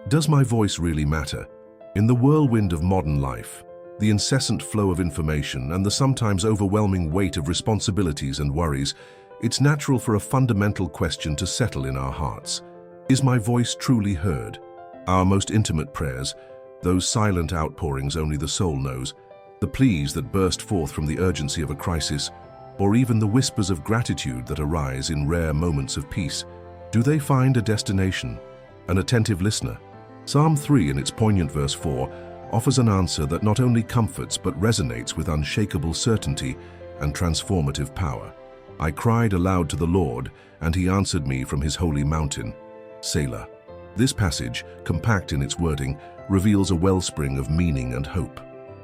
Does my voice really matter? In the whirlwind of modern life, the incessant flow of information and the sometimes overwhelming weight of responsibilities and worries, it's natural for a fundamental question to settle in our hearts. Is my voice truly heard? Our most intimate prayers, those silent outpourings only the soul knows, the pleas that burst forth from the urgency of a crisis, or even the whispers of gratitude that arise in rare moments of peace, do they find a destination, an attentive listener? Psalm 3 in its poignant verse 4 offers an answer that not only comforts but resonates with unshakable certainty and transformative power. I cried aloud to the Lord, and he answered me from his holy mountain. Selah. This passage, compact in its wording, reveals a wellspring of meaning and hope.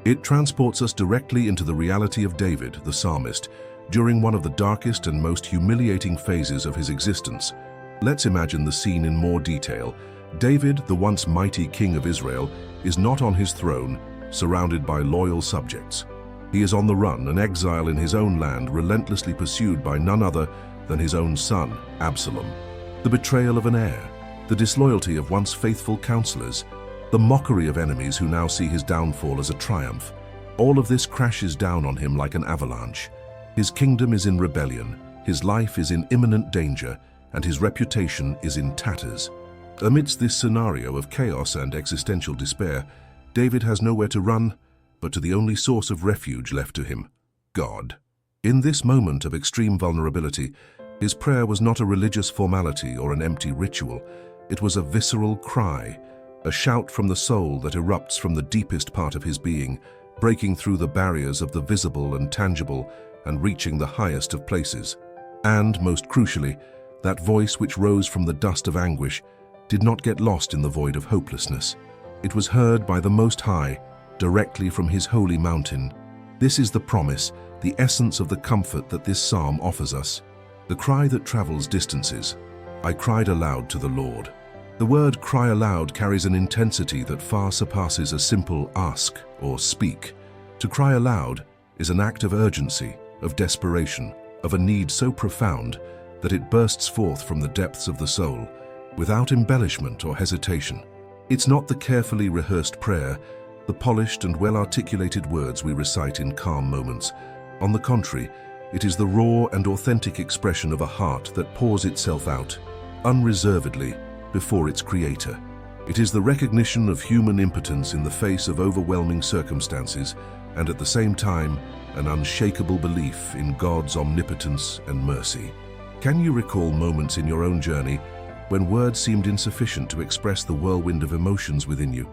It transports us directly into the reality of David, the psalmist, during one of the darkest and most humiliating phases of his existence. Let's imagine the scene in more detail. David, the once mighty king of Israel, is not on his throne, surrounded by loyal subjects. He is on the run, an exile in his own land, relentlessly pursued by none other than his own son, Absalom. The betrayal of an heir, the disloyalty of once faithful counselors, the mockery of enemies who now see his downfall as a triumph. All of this crashes down on him like an avalanche. His kingdom is in rebellion, his life is in imminent danger, and his reputation is in tatters. Amidst this scenario of chaos and existential despair, David has nowhere to run but to the only source of refuge left to him, God. In this moment of extreme vulnerability, his prayer was not a religious formality or an empty ritual. It was a visceral cry, a shout from the soul that erupts from the deepest part of his being, breaking through the barriers of the visible and tangible and reaching the highest of places. And, most crucially, that voice which rose from the dust of anguish did not get lost in the void of hopelessness. It was heard by the Most High, directly from his holy mountain. This is the promise, the essence of the comfort that this psalm offers us. The cry that travels distances. I cried aloud to the Lord. The word cry aloud carries an intensity that far surpasses a simple ask or speak. To cry aloud is an act of urgency, of desperation, of a need so profound that it bursts forth from the depths of the soul, without embellishment or hesitation. It's not the carefully rehearsed prayer, the polished and well-articulated words we recite in calm moments. On the contrary, it is the raw and authentic expression of a heart that pours itself out, unreservedly, before its Creator. It is the recognition of human impotence in the face of overwhelming circumstances, and at the same time, an unshakable belief in God's omnipotence and mercy. Can you recall moments in your own journey when words seemed insufficient to express the whirlwind of emotions within you?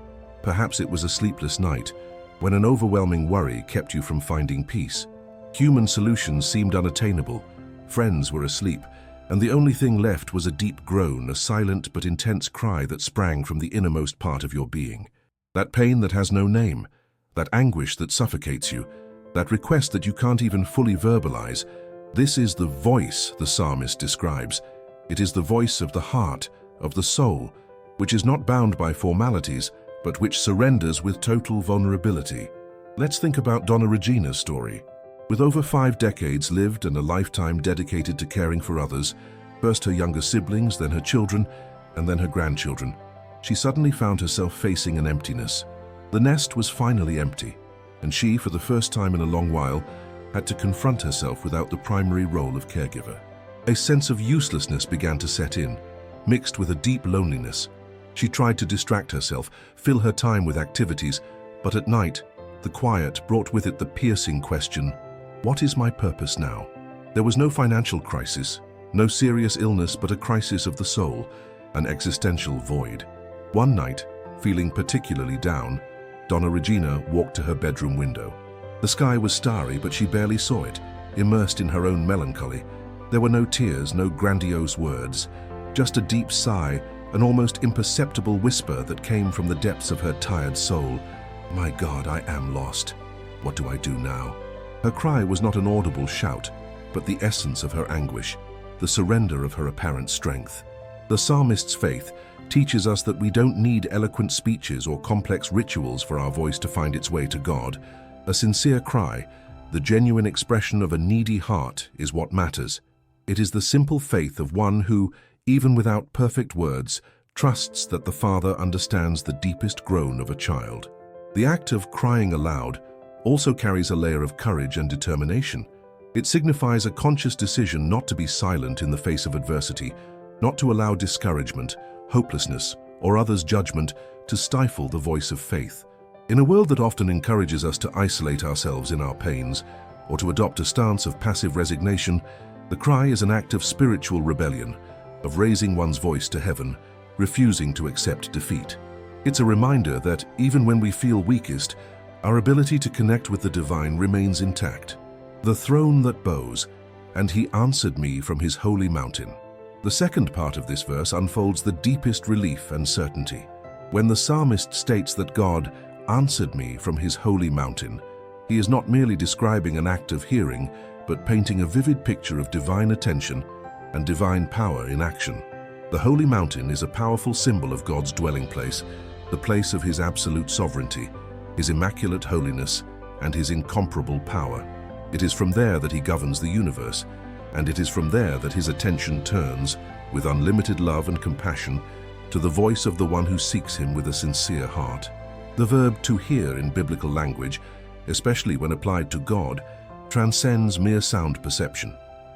Perhaps it was a sleepless night, when an overwhelming worry kept you from finding peace. Human solutions seemed unattainable, friends were asleep, and the only thing left was a deep groan, a silent but intense cry that sprang from the innermost part of your being. That pain that has no name, that anguish that suffocates you, that request that you can't even fully verbalize, this is the voice the psalmist describes. It is the voice of the heart, of the soul, which is not bound by formalities, but which surrenders with total vulnerability. Let's think about Donna Regina's story. With over 5 decades lived and a lifetime dedicated to caring for others, first her younger siblings, then her children, and then her grandchildren, she suddenly found herself facing an emptiness. The nest was finally empty, and she, for the first time in a long while, had to confront herself without the primary role of caregiver. A sense of uselessness began to set in, mixed with a deep loneliness. She tried to distract herself, fill her time with activities, but at night, the quiet brought with it the piercing question, what is my purpose now? There was no financial crisis, no serious illness, but a crisis of the soul, an existential void. One night, feeling particularly down, Donna Regina walked to her bedroom window. The sky was starry, but she barely saw it, immersed in her own melancholy. There were no tears, no grandiose words, just a deep sigh, an almost imperceptible whisper that came from the depths of her tired soul. My God, I am lost. What do I do now? Her cry was not an audible shout, but the essence of her anguish, the surrender of her apparent strength. The psalmist's faith teaches us that we don't need eloquent speeches or complex rituals for our voice to find its way to God. A sincere cry, the genuine expression of a needy heart, is what matters. It is the simple faith of one who, even without perfect words, trusts that the Father understands the deepest groan of a child. The act of crying aloud also carries a layer of courage and determination. It signifies a conscious decision not to be silent in the face of adversity, not to allow discouragement, hopelessness, or others' judgment to stifle the voice of faith. In a world that often encourages us to isolate ourselves in our pains, or to adopt a stance of passive resignation, the cry is an act of spiritual rebellion, of raising one's voice to heaven, refusing to accept defeat. It's a reminder that even when we feel weakest, our ability to connect with the divine remains intact. The throne that bows, and he answered me from his holy mountain. The second part of this verse unfolds the deepest relief and certainty. When the psalmist states that God answered me from his holy mountain, he is not merely describing an act of hearing, but painting a vivid picture of divine attention and divine power in action. The holy mountain is a powerful symbol of God's dwelling place, the place of his absolute sovereignty, his immaculate holiness, and his incomparable power. It is from there that he governs the universe, and it is from there that his attention turns, with unlimited love and compassion, to the voice of the one who seeks him with a sincere heart. The verb to hear in biblical language, especially when applied to God, transcends mere sound perception.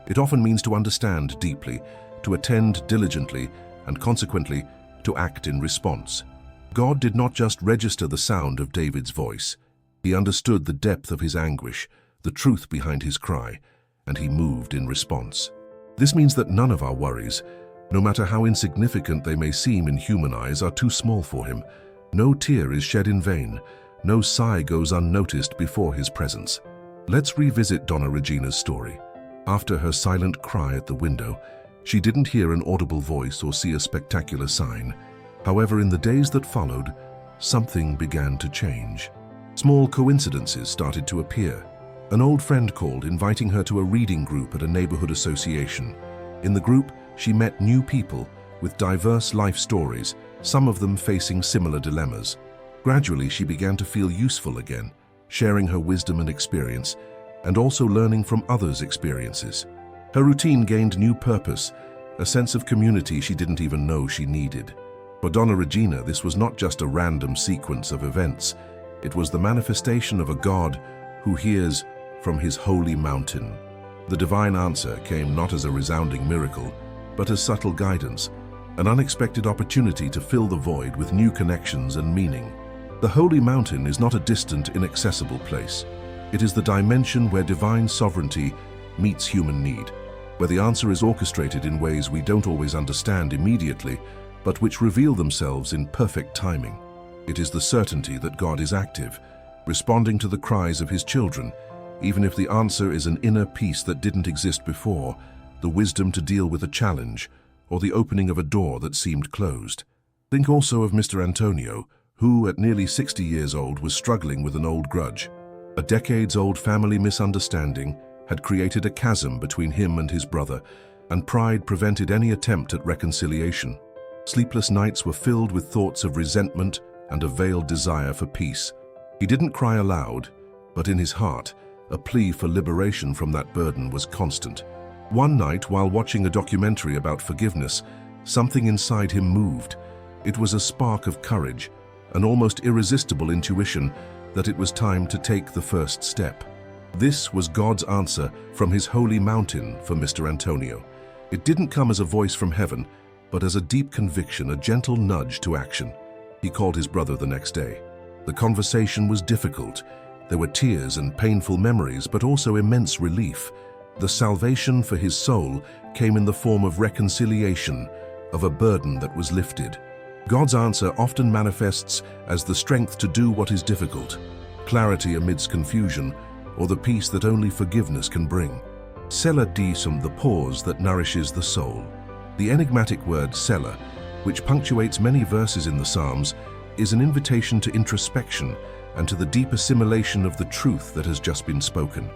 It often means to understand deeply, to attend diligently, and consequently, to act in response. God did not just register the sound of David's voice. He understood the depth of his anguish, the truth behind his cry, and he moved in response. This means that none of our worries, no matter how insignificant they may seem in human eyes, are too small for him. No tear is shed in vain. No sigh goes unnoticed before his presence. Let's revisit Donna Regina's story. After her silent cry at the window, she didn't hear an audible voice or see a spectacular sign. However, in the days that followed, something began to change. Small coincidences started to appear. An old friend called, inviting her to a reading group at a neighborhood association. In the group, she met new people with diverse life stories, some of them facing similar dilemmas. Gradually, she began to feel useful again, sharing her wisdom and experience, and also learning from others' experiences. Her routine gained new purpose, a sense of community she didn't even know she needed. For Donna Regina, this was not just a random sequence of events. It was the manifestation of a God who hears from his holy mountain. The divine answer came not as a resounding miracle, but as subtle guidance, an unexpected opportunity to fill the void with new connections and meaning. The holy mountain is not a distant, inaccessible place. It is the dimension where divine sovereignty meets human need, where the answer is orchestrated in ways we don't always understand immediately, but which reveal themselves in perfect timing. It is the certainty that God is active, responding to the cries of his children, even if the answer is an inner peace that didn't exist before, the wisdom to deal with a challenge, or the opening of a door that seemed closed. Think also of Mr. Antonio, who, at nearly 60 years old, was struggling with an old grudge. A decades-old family misunderstanding had created a chasm between him and his brother, and pride prevented any attempt at reconciliation. Sleepless nights were filled with thoughts of resentment and a veiled desire for peace. He didn't cry aloud, but in his heart, a plea for liberation from that burden was constant. One night, while watching a documentary about forgiveness, something inside him moved. It was a spark of courage, an almost irresistible intuition that it was time to take the first step. This was God's answer from his holy mountain for Mr. Antonio. It didn't come as a voice from heaven, but as a deep conviction, a gentle nudge to action. He called his brother the next day. The conversation was difficult. There were tears and painful memories, but also immense relief. The salvation for his soul came in the form of reconciliation, of a burden that was lifted. God's answer often manifests as the strength to do what is difficult, clarity amidst confusion, or the peace that only forgiveness can bring. Selah Deesum, the pause that nourishes the soul. The enigmatic word Selah, which punctuates many verses in the Psalms, is an invitation to introspection and to the deep assimilation of the truth that has just been spoken.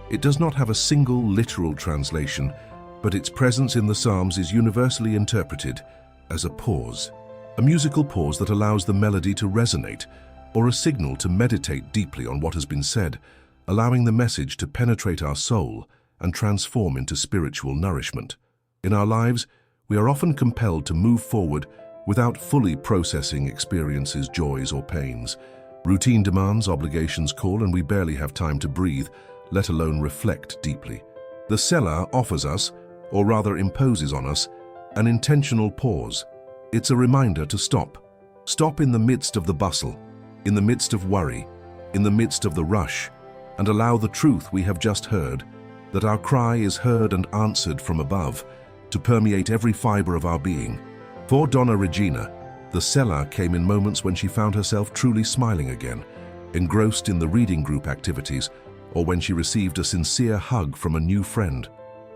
It does not have a single literal translation, but its presence in the Psalms is universally interpreted as a pause. A musical pause that allows the melody to resonate, or a signal to meditate deeply on what has been said, allowing the message to penetrate our soul and transform into spiritual nourishment. In our lives, we are often compelled to move forward without fully processing experiences, joys, or pains. Routine demands, obligations call, and we barely have time to breathe, let alone reflect deeply. The Selah offers us, or rather imposes on us, an intentional pause. It's a reminder to stop. Stop in the midst of the bustle, in the midst of worry, in the midst of the rush, and allow the truth we have just heard, that our cry is heard and answered from above, to permeate every fiber of our being. For Donna Regina, the Selah came in moments when she found herself truly smiling again, engrossed in the reading group activities, or when she received a sincere hug from a new friend.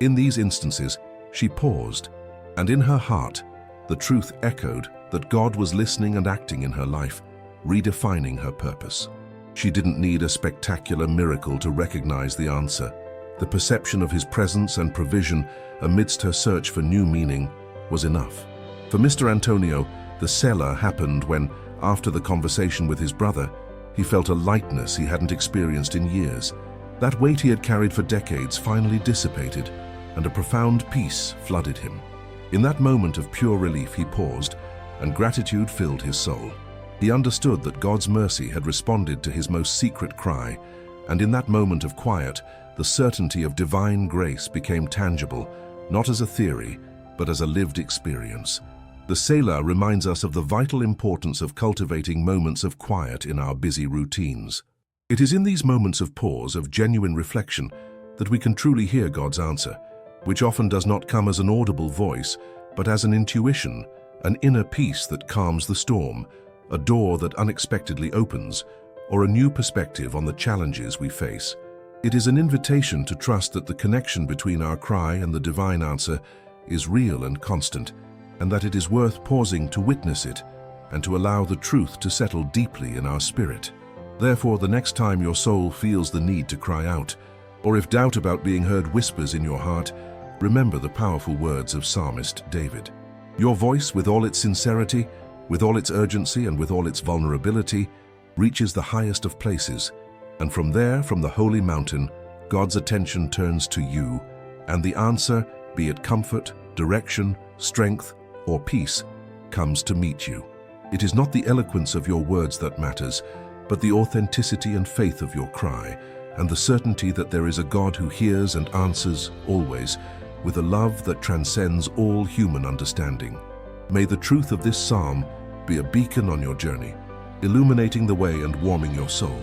In these instances, she paused, and in her heart, the truth echoed that God was listening and acting in her life, redefining her purpose. She didn't need a spectacular miracle to recognize the answer. The perception of His presence and provision amidst her search for new meaning was enough. For Mr. Antonio, the Selah happened when, after the conversation with his brother, he felt a lightness he hadn't experienced in years. That weight he had carried for decades finally dissipated, and a profound peace flooded him. In that moment of pure relief, he paused, and gratitude filled his soul. He understood that God's mercy had responded to his most secret cry, and in that moment of quiet, the certainty of divine grace became tangible, not as a theory, but as a lived experience. The Selah reminds us of the vital importance of cultivating moments of quiet in our busy routines. It is in these moments of pause, of genuine reflection, that we can truly hear God's answer, which often does not come as an audible voice, but as an intuition, an inner peace that calms the storm, a door that unexpectedly opens, or a new perspective on the challenges we face. It is an invitation to trust that the connection between our cry and the divine answer is real and constant, and that it is worth pausing to witness it and to allow the truth to settle deeply in our spirit. Therefore, the next time your soul feels the need to cry out, or if doubt about being heard whispers in your heart, remember the powerful words of Psalmist David. Your voice, with all its sincerity, with all its urgency, and with all its vulnerability, reaches the highest of places, and from there, from the holy mountain, God's attention turns to you, and the answer, be it comfort, direction, strength, or peace, comes to meet you. It is not the eloquence of your words that matters, but the authenticity and faith of your cry, and the certainty that there is a God who hears and answers always, with a love that transcends all human understanding. May the truth of this psalm be a beacon on your journey, illuminating the way and warming your soul.